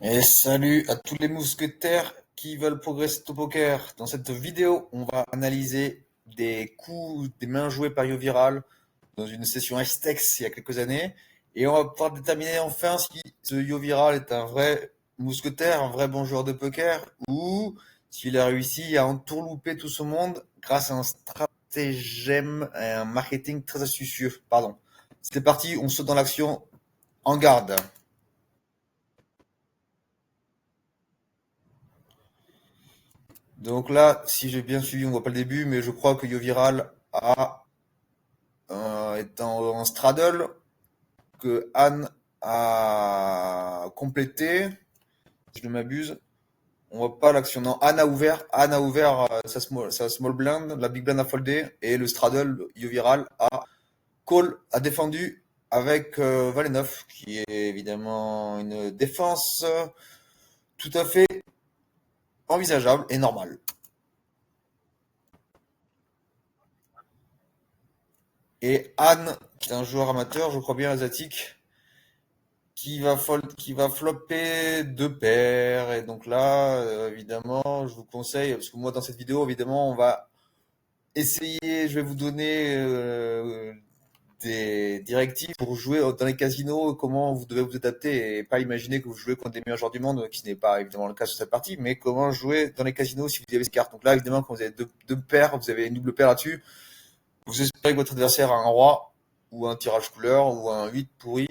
Et salut à tous les mousquetaires qui veulent progresser au poker. Dans cette vidéo, on va analyser des coups, des mains jouées par YoViral dans une session Hashtags il y a quelques années. Et on va pouvoir déterminer enfin si ce YoViral est un vrai mousquetaire, un vrai bon joueur de poker, ou s'il a réussi à entourlouper tout ce monde grâce à un stratagème et un marketing très astucieux. Pardon. C'est parti, on saute dans l'action. En garde. Donc là, si j'ai bien suivi, on voit pas le début, mais je crois que YoViral est en straddle, que Anne a complété, si je ne m'abuse. On voit pas l'action. Non, Anne a ouvert sa small blind, la big blind a foldé, et le straddle, YoViral a défendu avec Valet 9, qui est évidemment une défense tout à fait envisageable et normale. Et Anne, qui est un joueur amateur, je crois bien asiatique, qui va flopper deux paires. Et donc là, évidemment, je vous conseille, parce que moi, dans cette vidéo, évidemment, on va essayer, je vais vous donner des directives pour jouer dans les casinos, comment vous devez vous adapter et pas imaginer que vous jouez contre des meilleurs joueurs du monde, qui n'est pas évidemment le cas sur cette partie, mais comment jouer dans les casinos si vous avez ces cartes. Donc là, évidemment, quand vous avez deux paires, vous avez une double paire là-dessus, vous espérez que votre adversaire a un roi ou un tirage couleur ou un 8 pourri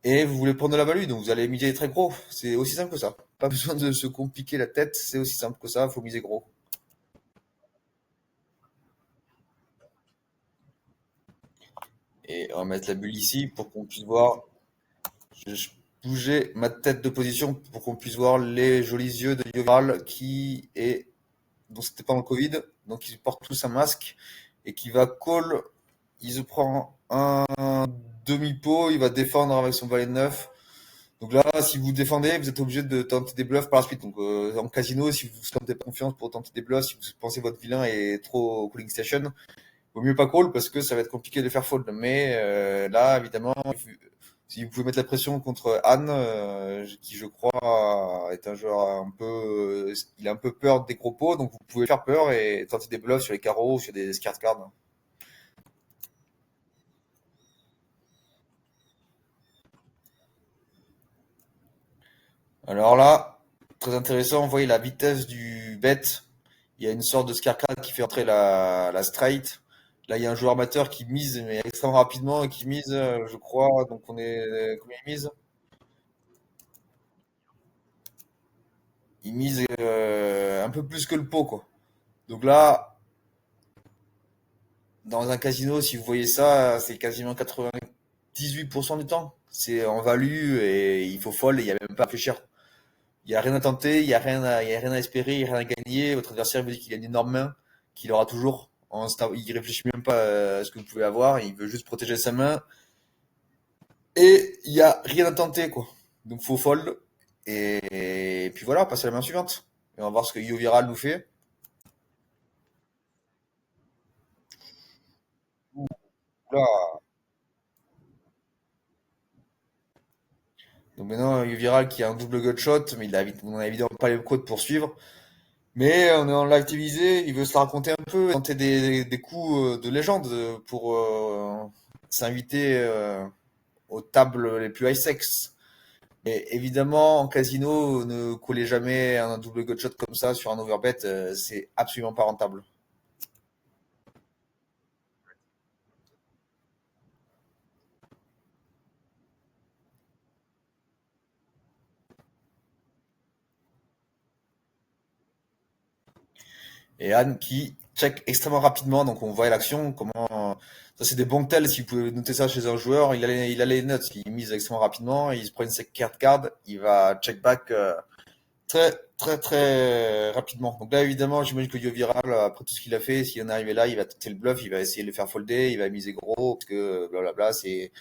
et vous voulez prendre de la value, donc vous allez miser très gros. C'est aussi simple que ça. Pas besoin de se compliquer la tête, c'est aussi simple que ça, il faut miser gros. Et on va mettre la bulle ici pour qu'on puisse voir. Je bougeais ma tête de position pour qu'on puisse voir les jolis yeux de Yoval qui est. Donc c'était pas en Covid, donc il porte tous un masque et qui va call. Il se prend un demi-pot, il va défendre avec son valet 9. Donc là, si vous défendez, vous êtes obligé de tenter des bluffs par la suite. Donc en casino, si vous sentez pas confiance pour tenter des bluffs, si vous pensez que votre vilain est trop au calling station, vaut mieux pas call parce que ça va être compliqué de le faire fold. Mais là, évidemment, si vous pouvez mettre la pression contre Anne, qui je crois est un joueur un peu, il a un peu peur des gros pots, donc vous pouvez faire peur et tenter des bluffs sur les carreaux, sur des card cards. Alors là, très intéressant, vous voyez la vitesse du bet. Il y a une sorte de scarecard qui fait entrer la straight. Là, il y a un joueur amateur qui mise, mais extrêmement rapidement, et qui mise, je crois. Donc, on est. Combien il mise? Il mise un peu plus que le pot, quoi. Donc là, dans un casino, si vous voyez ça, c'est quasiment 98% du temps. C'est en value et il faut fold et il n'y a même pas à réfléchir. Il n'y a rien à tenter, il y a rien à espérer, il n'y a rien à gagner. Votre adversaire vous dit qu'il a une énorme main, qu'il aura toujours. Il réfléchit même pas à ce que vous pouvez avoir, il veut juste protéger sa main. Et il n'y a rien à tenter, quoi. Donc faut fold. Et puis voilà, passer à la main suivante. Et on va voir ce que YoViral nous fait. Là. Donc maintenant, YoViral qui a un double gutshot, mais on n'a évidemment pas les codes pour suivre. Mais on est en live télévisé, il veut se la raconter un peu, tenter des coups de légende pour s'inviter aux tables les plus high sex. Mais évidemment, en casino, ne collez jamais un double gutshot comme ça sur un overbet, c'est absolument pas rentable. Et Anne qui check extrêmement rapidement, donc on voit l'action, comment. Ça, c'est des bons tels, si vous pouvez noter ça chez un joueur, il a les notes, il mise extrêmement rapidement, il se prend une second card, il va check back très, très, très rapidement. Donc là, évidemment, j'imagine que YoViral, après tout ce qu'il a fait, s'il en est arrivé là, il va tenter le bluff, il va essayer de le faire folder, il va miser gros, parce que blablabla, c'est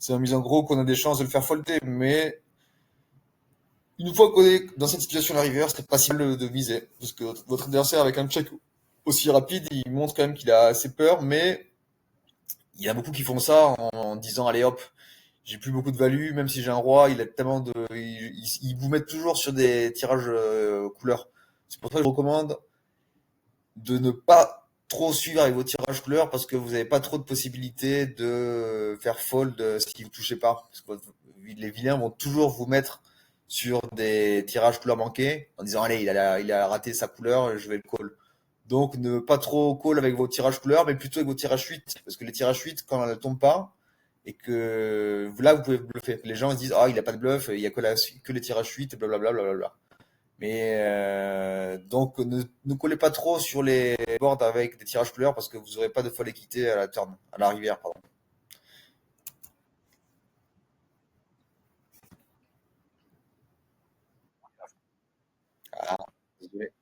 en misant gros qu'on a des chances de le faire folder. Mais une fois qu'on est dans cette situation à la river, c'est pas si mal de miser, parce que votre adversaire, avec un check aussi rapide, il montre quand même qu'il a assez peur, mais il y a beaucoup qui font ça en disant, allez hop, j'ai plus beaucoup de value, même si j'ai un roi, il a tellement de, ils vous mettent toujours sur des tirages couleurs. C'est pour ça que je recommande de ne pas trop suivre avec vos tirages couleurs parce que vous n'avez pas trop de possibilités de faire fold si vous touchez pas. Parce que les vilains vont toujours vous mettre sur des tirages couleurs manqués en disant allez, il a raté sa couleur, je vais le call. Donc ne pas trop call avec vos tirages couleurs, mais plutôt avec vos tirages 8. Parce que les tirages 8, quand elles ne tombent pas, et que là vous pouvez bluffer. Les gens ils se disent ah il a pas de bluff, il y a que les tirages 8, blablabla. Blablabla. Mais donc ne collez pas trop sur les boards avec des tirages couleurs parce que vous n'aurez pas de folle équité à la turn, à la rivière, pardon. Ah, désolé.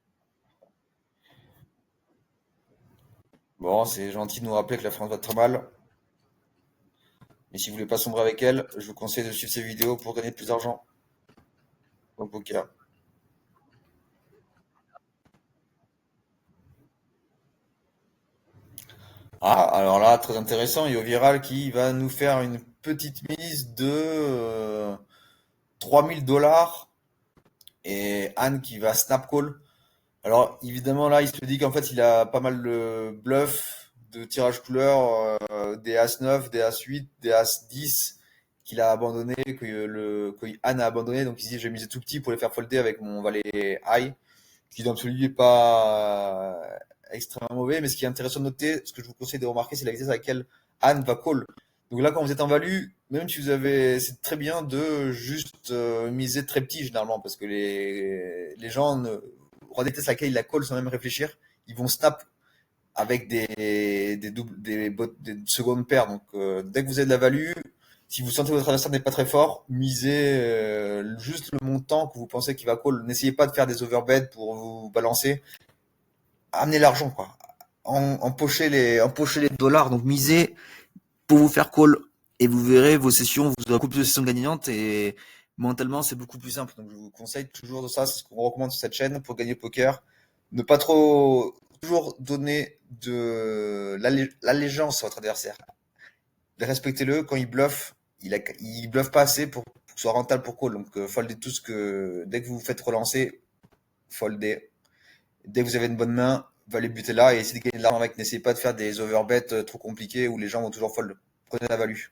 Bon, c'est gentil de nous rappeler que la France va très mal. Mais si vous voulez pas sombrer avec elle, je vous conseille de suivre ces vidéos pour gagner plus d'argent au poker. Ah, alors là, très intéressant, il y a au Viral qui va nous faire une petite mise de 3000 $ et Anne qui va snap call. Alors évidemment là, il se dit qu'en fait il a pas mal de bluff de tirage couleur, des As 9, des As 8, des As 10 qu'il a abandonné, que Anne a abandonné. Donc il se dit je vais miser tout petit pour les faire folder avec mon valet high, qui dans celui n'est pas extrêmement mauvais. Mais ce qui est intéressant de noter, ce que je vous conseille de remarquer, c'est la vitesse à laquelle Anne va call. Donc là, quand vous êtes en value, même si vous avez, c'est très bien de juste miser très petit généralement, parce que les gens roi des tests à laquelle ils la call sans même réfléchir, ils vont snap avec des secondes paires. Donc dès que vous avez de la value, si vous sentez que votre adversaire n'est pas très fort, misez juste le montant que vous pensez qu'il va call. N'essayez pas de faire des overbets pour vous balancer. Amenez l'argent, quoi. Empochez les dollars. Donc misez pour vous faire call. Et vous verrez vos sessions, vous aurez beaucoup plus de sessions gagnantes et mentalement c'est beaucoup plus simple. Donc je vous conseille toujours de ça, c'est ce qu'on recommande sur cette chaîne pour gagner au poker. Ne pas trop, toujours donner de l'allégeance à votre adversaire. Respectez-le quand il bluffe, il bluffe pas assez pour que ce soit rentable pour call. Donc foldez tout ce que, dès que vous vous faites relancer, foldez. Dès que vous avez une bonne main, valez buter là et essayez de gagner de l'argent avec. N'essayez pas de faire des overbets trop compliqués où les gens vont toujours fold. Prenez la value.